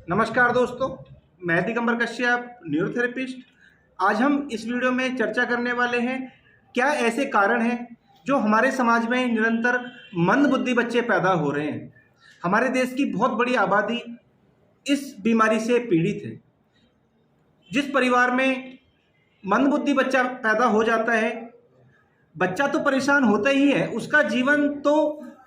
नमस्कार दोस्तों, मैं दिगंबर कश्यप, न्यूरोथेरेपिस्ट। आज हम इस वीडियो में चर्चा करने वाले हैं क्या ऐसे कारण हैं जो हमारे समाज में निरंतर मंदबुद्धि बच्चे पैदा हो रहे हैं। हमारे देश की बहुत बड़ी आबादी इस बीमारी से पीड़ित है। जिस परिवार में मंदबुद्धि बच्चा पैदा हो जाता है, बच्चा तो परेशान होता ही है, उसका जीवन तो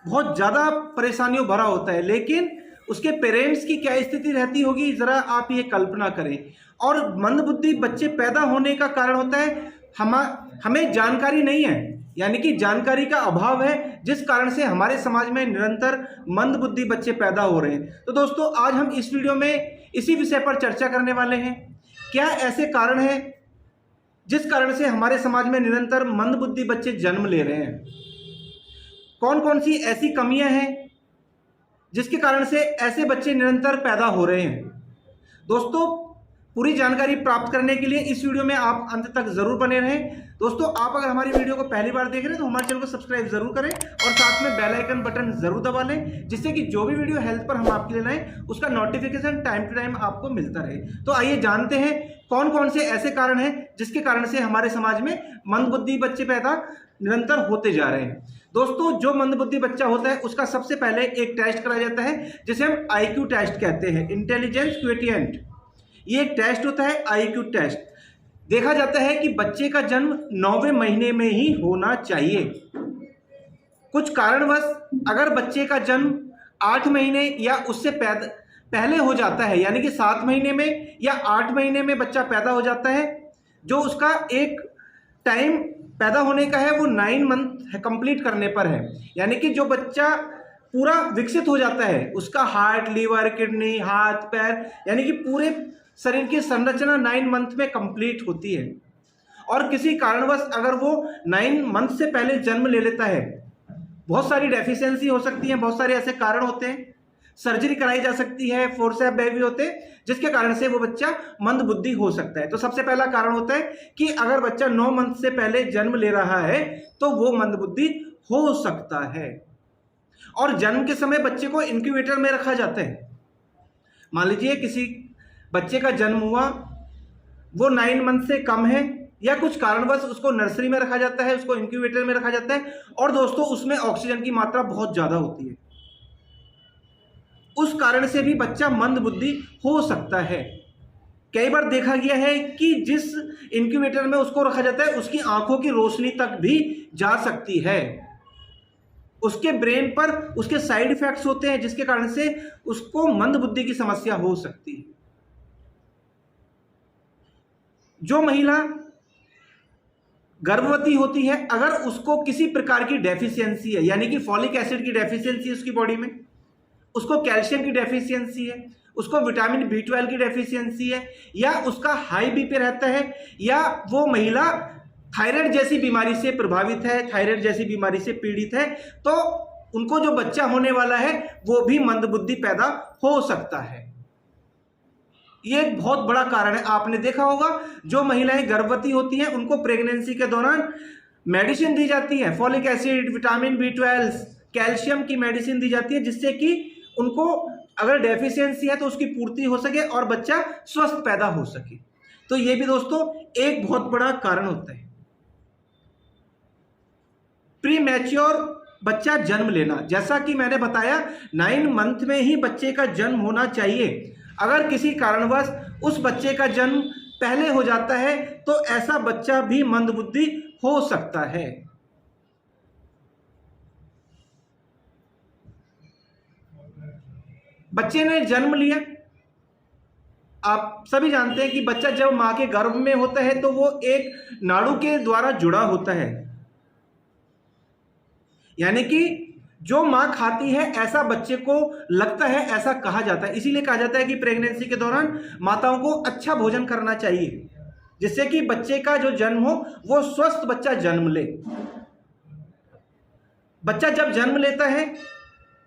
बहुत ज़्यादा परेशानियों भरा होता है, लेकिन उसके पेरेंट्स की क्या स्थिति रहती होगी ज़रा आप ये कल्पना करें। और मंदबुद्धि बच्चे पैदा होने का कारण होता है हमें जानकारी नहीं है, यानी कि जानकारी का अभाव है, जिस कारण से हमारे समाज में निरंतर मंदबुद्धि बच्चे पैदा हो रहे हैं। तो दोस्तों, आज हम इस वीडियो में इसी विषय पर चर्चा करने वाले हैं। क्या ऐसे कारण हैं जिस कारण से हमारे समाज में निरंतर मंदबुद्धि बच्चे जन्म ले रहे हैं? कौन कौन सी ऐसी कमियां हैं जिसके कारण से ऐसे बच्चे निरंतर पैदा हो रहे हैं? दोस्तों, पूरी जानकारी प्राप्त करने के लिए इस वीडियो में आप अंत तक जरूर बने रहें। दोस्तों, आप अगर हमारी वीडियो को पहली बार देख रहे हैं तो हमारे चैनल को सब्सक्राइब जरूर करें और साथ में बेल आइकन बटन जरूर दबा लें, जिससे कि जो भी वीडियो हेल्थ पर हम आपके लिए लाएं उसका नोटिफिकेशन टाइम टू टाइम आपको मिलता रहे। तो आइए जानते हैं कौन कौन से ऐसे कारण हैं जिसके कारण से हमारे समाज में मंदबुद्धि बच्चे पैदा निरंतर होते जा रहे हैं। दोस्तों, जो मंदबुद्धि बच्चा होता है उसका सबसे पहले एक टेस्ट कराया जाता है जिसे हम IQ टेस्ट कहते हैं, इंटेलिजेंस क्वोटिएंट। ये एक टेस्ट होता है IQ टेस्ट। देखा जाता है कि बच्चे का जन्म 9वें महीने में ही होना चाहिए। कुछ कारणवश अगर बच्चे का जन्म 8 महीने या उससे पहले हो जाता है, यानी कि 7 महीने में या 8 महीने में बच्चा पैदा हो जाता है, जो उसका एक टाइम पैदा होने का है वो 9 मंथ कंप्लीट करने पर है, यानी कि जो बच्चा पूरा विकसित हो जाता है, उसका हार्ट, लीवर, किडनी, हाथ, पैर, यानी कि पूरे शरीर की संरचना 9 मंथ में कंप्लीट होती है। और किसी कारणवश अगर वो 9 मंथ से पहले जन्म ले लेता है, बहुत सारी डेफिशिएंसी हो सकती है, बहुत सारे ऐसे कारण होते हैं, सर्जरी कराई जा सकती है, फोर्सेप्स बेबी होते हैं, जिसके कारण से वो बच्चा मंदबुद्धि हो सकता है। तो सबसे पहला कारण होता है कि अगर बच्चा 9 मंथ से पहले जन्म ले रहा है तो वो मंदबुद्धि हो सकता है। और जन्म के समय बच्चे को इंक्यूबेटर में रखा जाता है। मान लीजिए किसी बच्चे का जन्म हुआ, वो 9 मंथ से कम है या कुछ कारणवश उसको नर्सरी में रखा जाता है, उसको इंक्यूबेटर में रखा जाता है, और दोस्तों उसमें ऑक्सीजन की मात्रा बहुत ज़्यादा होती है, उस कारण से भी बच्चा मंदबुद्धि हो सकता है। कई बार देखा गया है कि जिस इंक्यूबेटर में उसको रखा जाता है उसकी आंखों की रोशनी तक भी जा सकती है, उसके ब्रेन पर उसके साइड इफेक्ट्स होते हैं, जिसके कारण से उसको मंदबुद्धि की समस्या हो सकती है। जो महिला गर्भवती होती है, अगर उसको किसी प्रकार की डेफिशिएंसी है, यानी कि फॉलिक एसिड की डेफिशिएंसी है उसकी बॉडी में, उसको कैल्शियम की डेफिशिएंसी है, उसको विटामिन B12 की डेफिशिएंसी है, या उसका हाई BP रहता है, या वो महिला थायराइड जैसी बीमारी से प्रभावित है, थायराइड जैसी बीमारी से पीड़ित है, तो उनको जो बच्चा होने वाला है वो भी मंदबुद्धि पैदा हो सकता है। ये एक बहुत बड़ा कारण है। आपने देखा होगा जो महिलाएं गर्भवती होती हैं उनको प्रेगनेंसी के दौरान मेडिसिन दी जाती है, folic acid, vitamin B12, calcium की मेडिसिन दी जाती है, जिससे कि उनको अगर डेफिशिएंसी है तो उसकी पूर्ति हो सके और बच्चा स्वस्थ पैदा हो सके। तो ये भी दोस्तों एक बहुत बड़ा कारण होता है। प्री मैच्योर बच्चा जन्म लेना, जैसा कि मैंने बताया 9 मंथ में ही बच्चे का जन्म होना चाहिए। अगर किसी कारणवश उस बच्चे का जन्म पहले हो जाता है तो ऐसा बच्चा भी मंदबुद्धि हो सकता है। बच्चे ने जन्म लिया, आप सभी जानते हैं कि बच्चा जब मां के गर्भ में होता है तो वो एक नाड़ू के द्वारा जुड़ा होता है, यानी कि जो मां खाती है ऐसा बच्चे को लगता है, ऐसा कहा जाता है। इसीलिए कहा जाता है कि प्रेगनेंसी के दौरान माताओं को अच्छा भोजन करना चाहिए, जिससे कि बच्चे का जो जन्म हो वो स्वस्थ बच्चा जन्म ले। बच्चा जब जन्म लेता है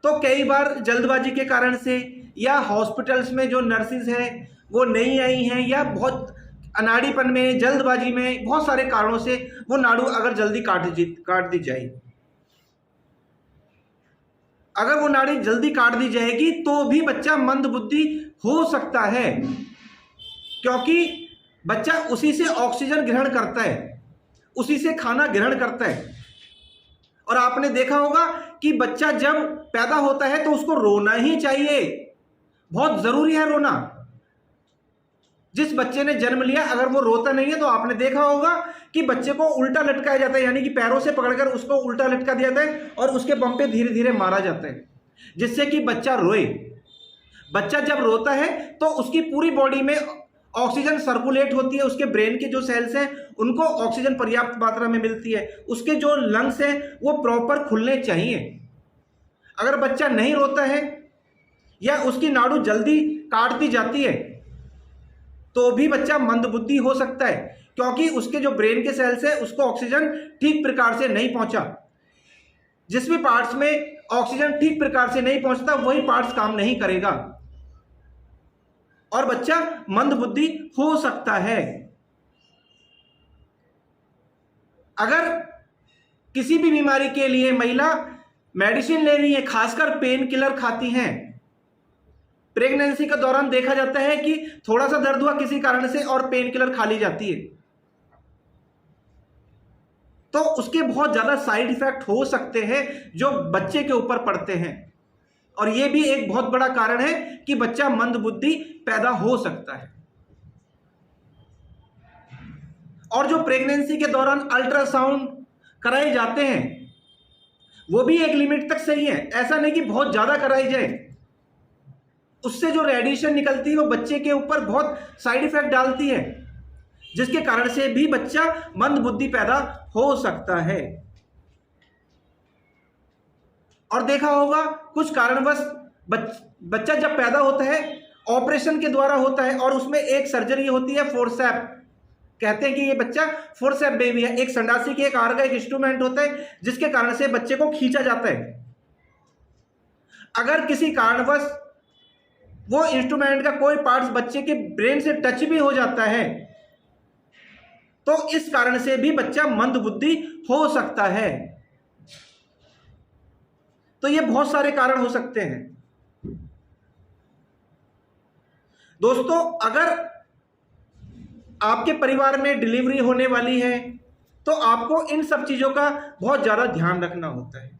तो कई बार जल्दबाजी के कारण से, या हॉस्पिटल्स में जो नर्सिस हैं वो नहीं आई हैं, या बहुत अनाड़ीपन में, जल्दबाजी में, बहुत सारे कारणों से वो नाड़ू अगर जल्दी काट दी जाए अगर वो नाड़ी जल्दी काट दी जाएगी तो भी बच्चा मंदबुद्धि हो सकता है, क्योंकि बच्चा उसी से ऑक्सीजन ग्रहण करता है, उसी से खाना ग्रहण करता है। और आपने देखा होगा कि बच्चा जब पैदा होता है तो उसको रोना ही चाहिए, बहुत जरूरी है रोना। जिस बच्चे ने जन्म लिया अगर वो रोता नहीं है तो आपने देखा होगा कि बच्चे को उल्टा लटकाया जाता है, यानी कि पैरों से पकड़कर उसको उल्टा लटका दिया जाता है और उसके बम पे धीरे धीरे मारा जाता है, जिससे कि बच्चा रोए। बच्चा जब रोता है तो उसकी पूरी बॉडी में ऑक्सीजन सर्कुलेट होती है, उसके ब्रेन के जो सेल्स हैं उनको ऑक्सीजन पर्याप्त मात्रा में मिलती है, उसके जो लंग्स हैं वो प्रॉपर खुलने चाहिए। अगर बच्चा नहीं रोता है या उसकी नाड़ू जल्दी काट दी जाती है तो भी बच्चा मंदबुद्धि हो सकता है, क्योंकि उसके जो ब्रेन के सेल्स है उसको ऑक्सीजन ठीक प्रकार से नहीं पहुंचा। जिस भी पार्ट्स में ऑक्सीजन ठीक प्रकार से नहीं पहुंचता वही पार्ट्स काम नहीं करेगा और बच्चा मंदबुद्धि हो सकता है। अगर किसी भी बीमारी के लिए महिला मेडिसिन ले रही है, खासकर पेन किलर खाती हैं, प्रेगनेंसी के दौरान देखा जाता है कि थोड़ा सा दर्द हुआ किसी कारण से और पेन किलर खा ली जाती है, तो उसके बहुत ज्यादा साइड इफेक्ट हो सकते हैं जो बच्चे के ऊपर पड़ते हैं, और यह भी एक बहुत बड़ा कारण है कि बच्चा मंदबुद्धि पैदा हो सकता है। और जो प्रेगनेंसी के दौरान अल्ट्रासाउंड कराए जाते हैं वो भी एक लिमिट तक सही है, ऐसा नहीं कि बहुत ज्यादा कराई जाए। उससे जो रेडिएशन निकलती है वो बच्चे के ऊपर बहुत साइड इफेक्ट डालती है, जिसके कारण से भी बच्चा मंदबुद्धि पैदा हो सकता है। और देखा होगा कुछ कारणवश बच्चा जब पैदा होता है ऑपरेशन के द्वारा होता है और उसमें एक सर्जरी होती है फोर्सेप, कहते हैं कि ये बच्चा फोर्सेप बेबी है। एक संडासी के आकार का एक इंस्ट्रूमेंट होता है जिसके कारण से बच्चे को खींचा जाता है। अगर किसी कारणवश वो इंस्ट्रूमेंट का कोई पार्ट्स बच्चे के ब्रेन से टच भी हो जाता है तो इस कारण से भी बच्चा मंदबुद्धि हो सकता है। तो ये बहुत सारे कारण हो सकते हैं। दोस्तों, अगर आपके परिवार में डिलीवरी होने वाली है तो आपको इन सब चीजों का बहुत ज्यादा ध्यान रखना होता है।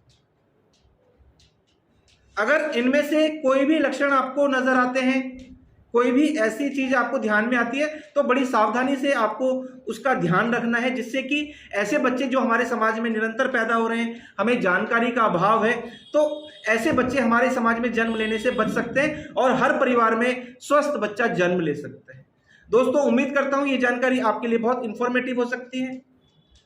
अगर इनमें से कोई भी लक्षण आपको नजर आते हैं, कोई भी ऐसी चीज आपको ध्यान में आती है तो बड़ी सावधानी से आपको उसका ध्यान रखना है, जिससे कि ऐसे बच्चे जो हमारे समाज में निरंतर पैदा हो रहे हैं, हमें जानकारी का अभाव है, तो ऐसे बच्चे हमारे समाज में जन्म लेने से बच सकते हैं और हर परिवार में स्वस्थ बच्चा जन्म ले सकता है। दोस्तों, उम्मीद करता हूं ये जानकारी आपके लिए बहुत इंफॉर्मेटिव हो सकती है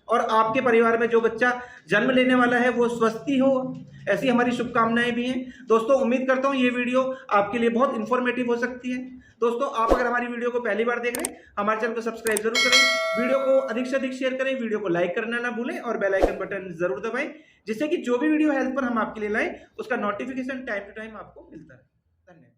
और आपके परिवार में जो बच्चा जन्म लेने वाला है वो स्वस्थ ही हो, ऐसी हमारी शुभकामनाएं भी हैं। दोस्तों, उम्मीद करता हूं ये वीडियो आपके लिए बहुत इंफॉर्मेटिव हो सकती है। दोस्तों, आप अगर हमारी वीडियो को पहली बार देख रहे हैं, हमारे चैनल को सब्सक्राइब जरूर करें, वीडियो को अधिक से अधिक शेयर करें, वीडियो को लाइक करना ना भूलें और बेल आइकन बटन जरूर दबाएं, जिससे कि जो भी वीडियो हेल्थ पर हम आपके लिए लाएं उसका नोटिफिकेशन टाइम टू टाइम आपको मिलता है। धन्यवाद।